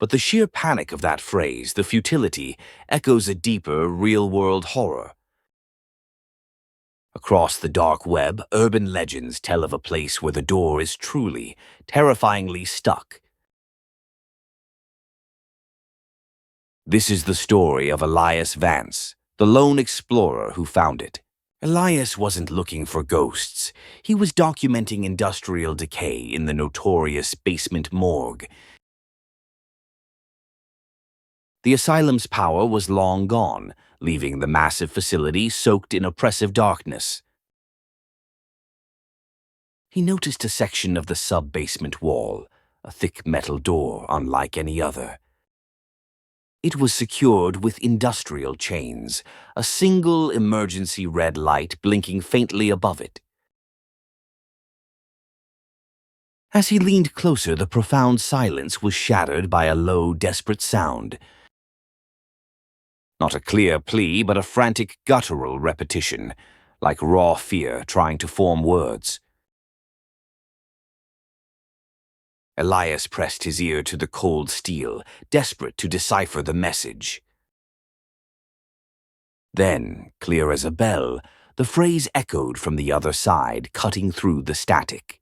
But the sheer panic of that phrase, the futility, echoes a deeper, real-world horror. Across the dark web, urban legends tell of a place where the door is truly, terrifyingly stuck. This is the story of Elias Vance, the lone explorer who found it. Elias wasn't looking for ghosts. He was documenting industrial decay in the notorious basement morgue. The asylum's power was long gone, leaving the massive facility soaked in oppressive darkness. He noticed a section of the sub-basement wall, a thick metal door unlike any other. It was secured with industrial chains, a single emergency red light blinking faintly above it. As he leaned closer, the profound silence was shattered by a low, desperate sound. Not a clear plea, but a frantic, guttural repetition, like raw fear trying to form words. Elias pressed his ear to the cold steel, desperate to decipher the message. Then, clear as a bell, the phrase echoed from the other side, cutting through the static.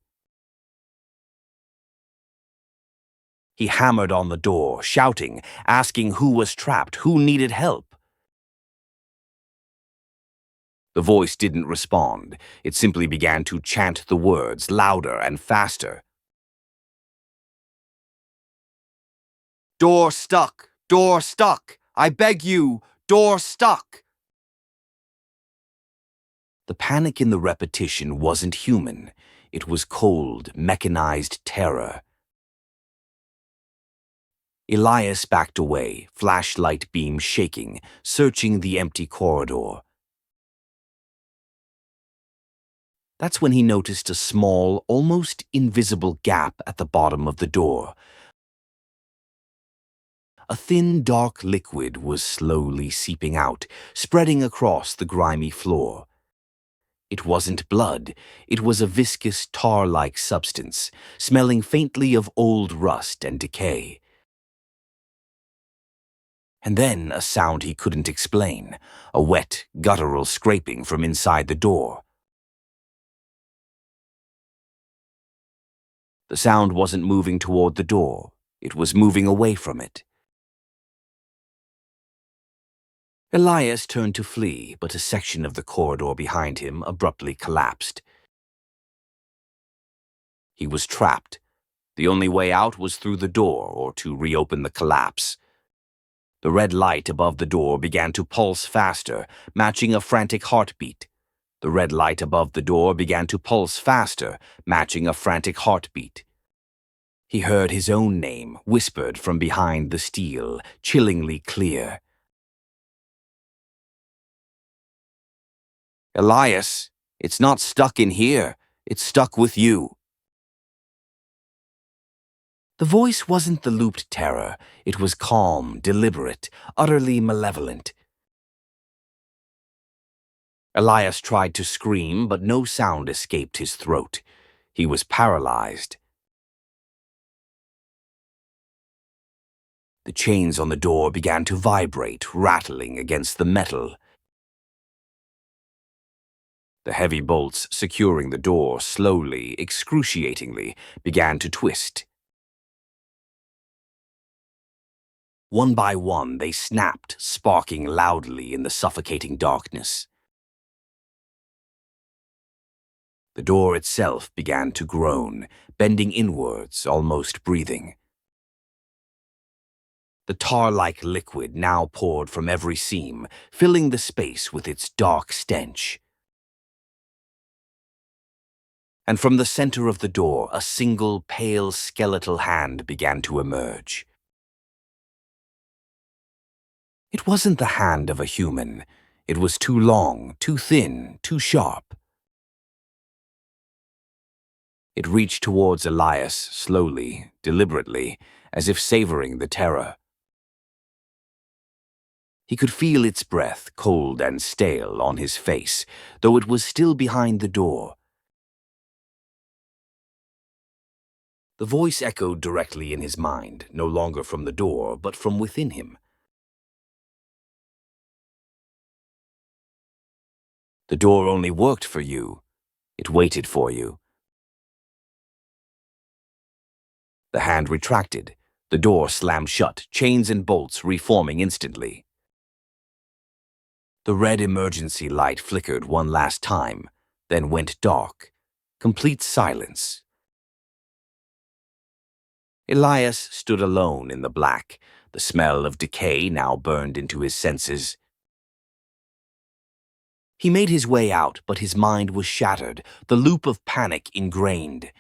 He hammered on the door, shouting, asking who was trapped, who needed help. The voice didn't respond. It simply began to chant the words, louder and faster. Door stuck! Door stuck! I beg you! Door stuck! The panic in the repetition wasn't human. It was cold, mechanized terror. Elias backed away, flashlight beam shaking, searching the empty corridor. That's when he noticed a small, almost invisible gap at the bottom of the door. A thin, dark liquid was slowly seeping out, spreading across the grimy floor. It wasn't blood. It was a viscous, tar-like substance, smelling faintly of old rust and decay. And then a sound he couldn't explain, a wet, guttural scraping from inside the door. The sound wasn't moving toward the door. It was moving away from it. Elias turned to flee, but a section of the corridor behind him abruptly collapsed. He was trapped. The only way out was through the door or to reopen the collapse. The red light above the door began to pulse faster, matching a frantic heartbeat. The red light above the door began to pulse faster, matching a frantic heartbeat. He heard his own name, whispered from behind the steel, chillingly clear. Elias, it's not stuck in here. It's stuck with you. The voice wasn't the looped terror. It was calm, deliberate, utterly malevolent. Elias tried to scream, but no sound escaped his throat. He was paralyzed. The chains on the door began to vibrate, rattling against the metal. The heavy bolts securing the door slowly, excruciatingly, began to twist. One by one, they snapped, sparking loudly in the suffocating darkness. The door itself began to groan, bending inwards, almost breathing. The tar-like liquid now poured from every seam, filling the space with its dark stench. And from the center of the door, a single, pale, skeletal hand began to emerge. It wasn't the hand of a human. It was too long, too thin, too sharp. It reached towards Elias, slowly, deliberately, as if savoring the terror. He could feel its breath, cold and stale, on his face, though it was still behind the door. The voice echoed directly in his mind, no longer from the door, but from within him. The door only worked for you. It waited for you. The hand retracted. The door slammed shut, chains and bolts reforming instantly. The red emergency light flickered one last time, then went dark. Complete silence. Elias stood alone in the black, the smell of decay now burned into his senses. He made his way out, but his mind was shattered, the loop of panic ingrained.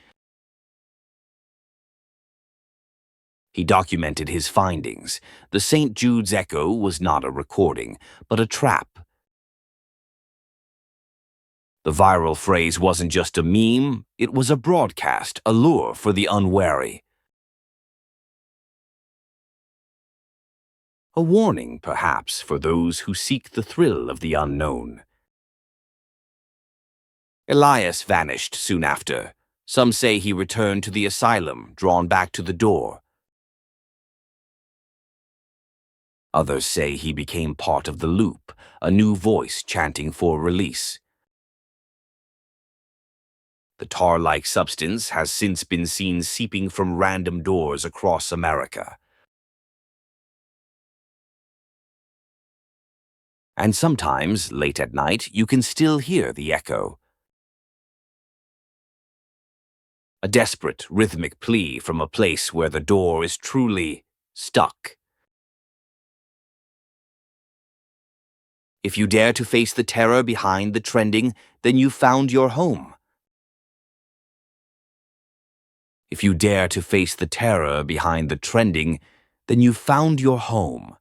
He documented his findings. The St. Jude's echo was not a recording, but a trap. The viral phrase wasn't just a meme, it was a broadcast, a lure for the unwary. A warning, perhaps, for those who seek the thrill of the unknown. Elias vanished soon after. Some say he returned to the asylum, drawn back to the door. Others say he became part of the loop, a new voice chanting for release. The tar-like substance has since been seen seeping from random doors across America. And sometimes, late at night, you can still hear the echo. A desperate, rhythmic plea from a place where the door is truly stuck. If you dare to face the terror behind the trending, then you found your home. If you dare to face the terror behind the trending, then you found your home.